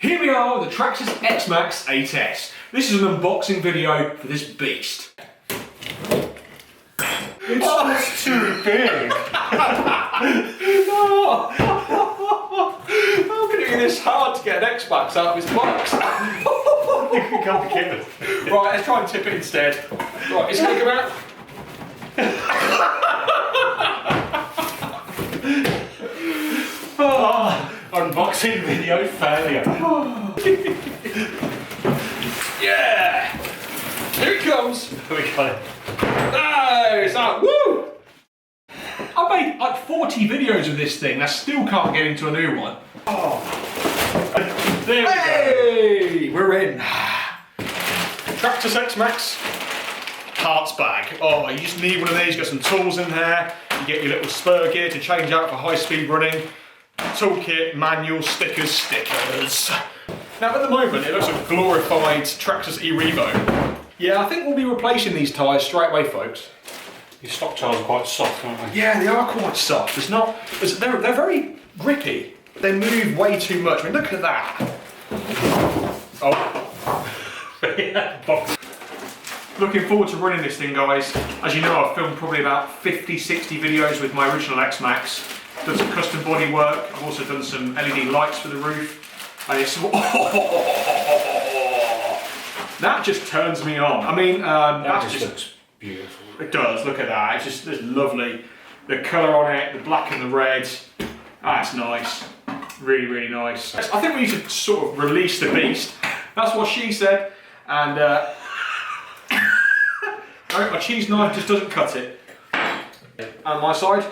Here we are with the Traxxas X-MAXX 8S. This is an unboxing video for this beast. It's too big. How can it be this hard to get an X-MAXX out of his box? You can't be kidding. Right, let's try and tip it instead. Right, it's going to come out. Unboxing video failure. Yeah! Here it comes. We got it. Nice! Woo! I made like 40 videos of this thing. I still can't get into a new one. Oh. There we Hey! We're in. Traxxas X-MAXX parts bag. Oh, you just need one of these. Got some tools in there. You get your little spur gear to change out for high-speed running. Toolkit, manual, stickers. Now at the moment it looks like a glorified Traxxas E-Revo. Yeah, I think we'll be replacing these tyres straight away, folks. These stock tyres are quite soft, aren't they? Yeah, they are quite soft. They're very grippy. They move way too much. I mean, look at that. Oh. Box. Looking forward to running this thing, guys. As you know, I've filmed probably about 50, 60 videos with my original X-MAXX. Done some custom body work. I've also done some LED lights for the roof. And it's... that just turns me on. I mean, That just looks beautiful. It does, look at that. It's lovely. The colour on it, the black and the red. That's nice. Really, really nice. I think we need to sort of release the beast. That's what she said. And no, my cheese knife just doesn't cut it. And my side.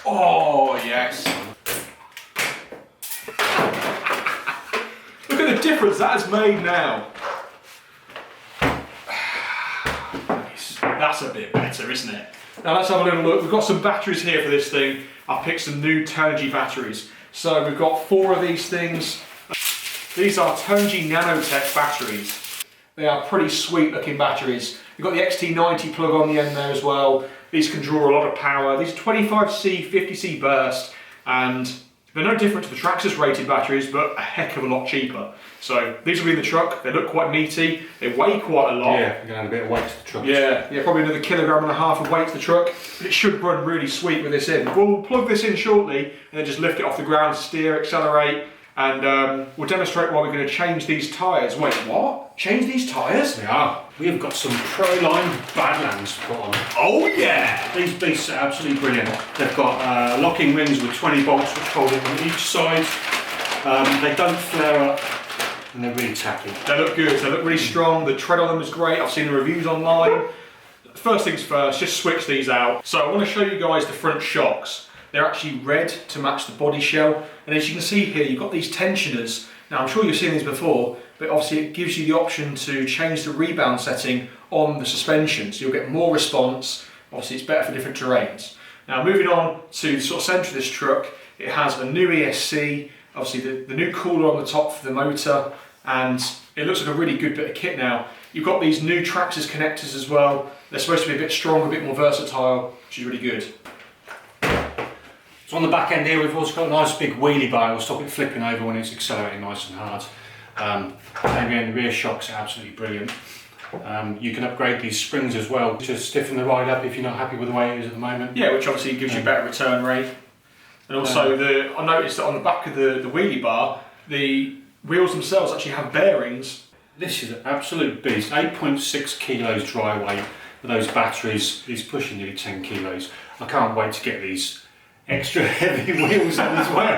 Oh, yes. Look at the difference that has made now. Nice. That's a bit better, isn't it? Now let's have a little look. We've got some batteries here for this thing. I've picked some new Turnigy batteries. So we've got 4 of these things. These are Turnigy Nanotech batteries. They are pretty sweet looking batteries. You've got the XT90 plug on the end there as well. These can draw a lot of power. These are 25C, 50C burst, and they're no different to the Traxxas rated batteries, but a heck of a lot cheaper. So these will be in the truck. They look quite meaty. They weigh quite a lot. Yeah, you're going to add a bit of weight to the truck. Yeah, probably another 1.5 kilograms of weight to the truck. But it should run really sweet with this in. We'll plug this in shortly and then just lift it off the ground, steer, accelerate, and we'll demonstrate why we're going to change these tyres. Wait, what? Change these tyres? Yeah. We've got some Proline Badlands to put on. Oh yeah! These beasts are absolutely brilliant. They've got locking rings with 20 bolts which hold it on each side. They don't flare up and they're really tacky. They look good, they look really strong. The tread on them is great. I've seen the reviews online. First things first, just switch these out. So I want to show you guys the front shocks. They're actually red to match the body shell. And as you can see here, you've got these tensioners. Now I'm sure you've seen these before, but obviously it gives you the option to change the rebound setting on the suspension, so you'll get more response. Obviously it's better for different terrains. Now moving on to the sort of centre of this truck, it has a new ESC, obviously the new cooler on the top for the motor, and it looks like a really good bit of kit now. You've got these new Traxxas connectors as well. They're supposed to be a bit stronger, a bit more versatile, which is really good. So on the back end here we've also got a nice big wheelie bar. It'll stop it flipping over when it's accelerating nice and hard. And again, the rear shocks are absolutely brilliant. You can upgrade these springs as well to stiffen the ride up if you're not happy with the way it is at the moment. Yeah, which obviously gives you better return rate. And also I noticed that on the back of the wheelie bar, the wheels themselves actually have bearings. This is an absolute beast. 8.6 kilos dry weight with those batteries. It's pushing nearly 10 kilos. I can't wait to get these extra heavy wheels on as well.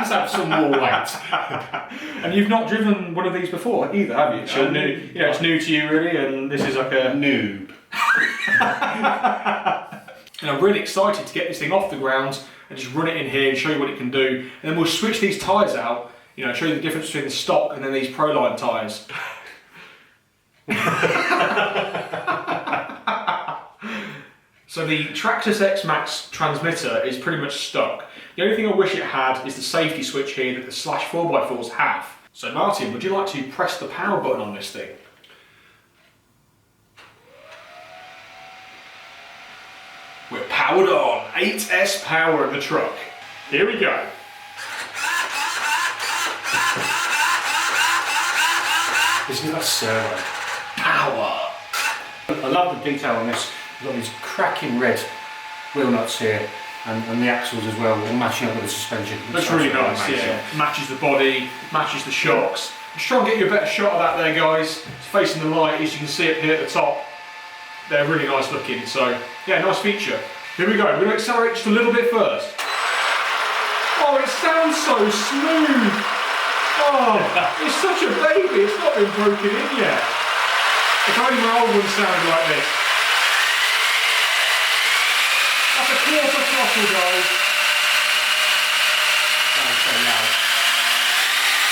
Just have some more weight. And you've not driven one of these before either, have you? So new, it's new to you really, and this is like a noob. And I'm really excited to get this thing off the ground and just run it in here and show you what it can do. And then we'll switch these tyres out, show you the difference between the stock and then these Proline tyres. So the Traxxas X-MAXX transmitter is pretty much stuck. The only thing I wish it had is the safety switch here that the Slash 4x4s have. So Martin, would you like to press the power button on this thing? We're powered on. 8S power in the truck. Here we go. Isn't that servo? Power! I love the detail on this. We've got these cracking red wheel nuts here and the axles as well, all matching up with the suspension. Looks really nice, yeah. Matches the body, matches the shocks. Just try and get you a better shot of that there, guys. It's facing the light, as you can see up here at the top. They're really nice looking, so yeah, nice feature. Here we go, we're going to accelerate just a little bit first. Oh, it sounds so smooth! Oh, it's such a baby, it's not been broken in yet. If only my old one sounded like this. That's a quarter throttle, guys. That's so loud.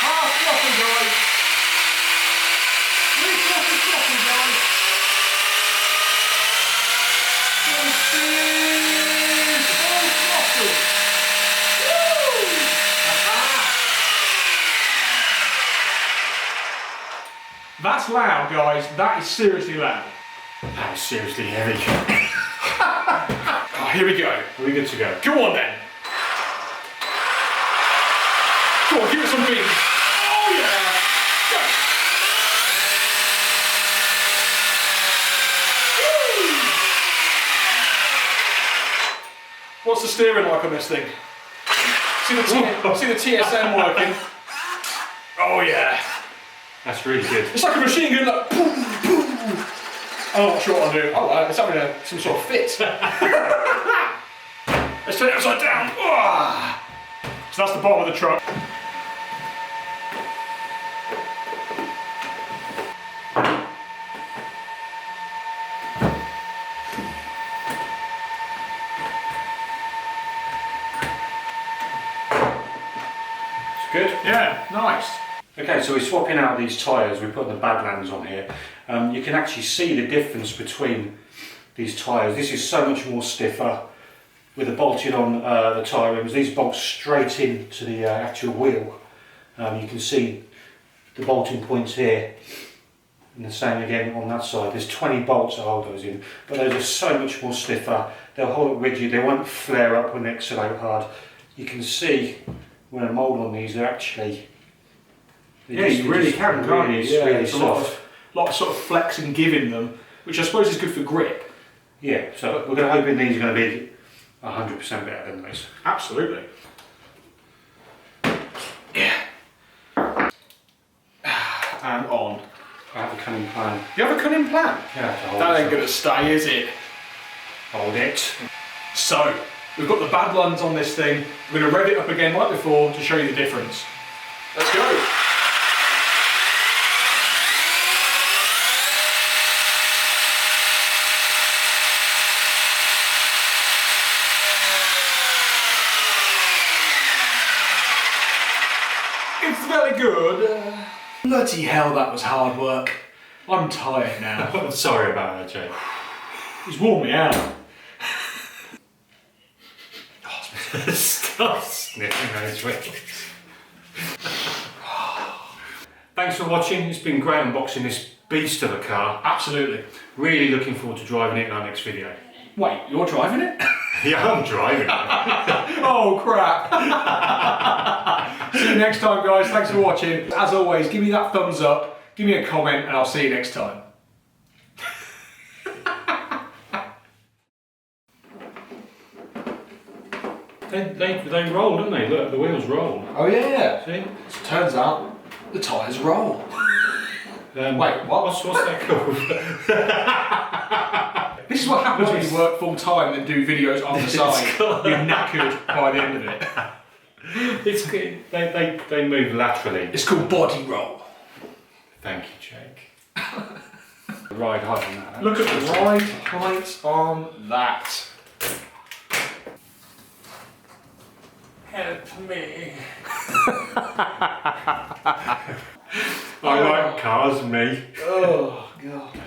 Half throttle, guys. 3/4 throttle, guys. Full speed, full throttle. Woo! That's loud, guys. That is seriously loud. That is seriously heavy. Oh, here we go. Are we good to go? Go on then. Go on, give it some beat. Oh yeah. Go. Woo. What's the steering like on this thing? See the TSM working? Oh yeah. That's really good. It's like a machine gun, like boom, boom. Oh, I'm not sure what I'm doing. Oh, it's having some sort of fit. Let's turn it upside down. Oh. So that's the bottom of the truck. It's good. Yeah, nice. Okay, so we're swapping out these tyres, we're putting the Badlands on here. You can actually see the difference between these tyres. This is so much more stiffer with the bolting on the tyre rims. These bolt straight into the actual wheel. You can see the bolting points here, and the same again on that side. There's 20 bolts that hold those in, but those are so much more stiffer. They'll hold it rigid, they won't flare up when they accelerate hard. You can see when I mould on these, they're actually... Yeah, you really can, can't you? Yeah, really it's soft. a lot of sort of flex and give in them, which I suppose is good for grip. Yeah, so we're hoping these are going to be 100% better than those. Absolutely. Yeah. And on. I have a cunning plan. You have a cunning plan? Yeah, to hold That this ain't going to stay, is it? Hold it. So, we've got the Badlands on this thing. We're going to rev it up again like before to show you the difference. Let's go. It's very good. Bloody hell, that was hard work. I'm tired now. I'm sorry about that, Jay. He's worn me out. Stop sniffing those wheels. Thanks for watching. It's been great unboxing this beast of a car. Absolutely. Really looking forward to driving it in our next video. Wait, you're driving it? Yeah, I'm driving it. Oh crap. See you next time, guys. Thanks for watching. As always, give me that thumbs up, give me a comment, and I'll see you next time. They roll, don't they? Look, the wheels roll. Oh yeah. See? So turns out the tyres roll. Wait, what? What's that called? This is what happens when you work full time and do videos on the side. You're knackered by the end of it. It's good. They move laterally. It's called body roll. Thank you, Jake. The ride height on that. Look at the ride height on that. Help me. I like cars, me. Oh, God.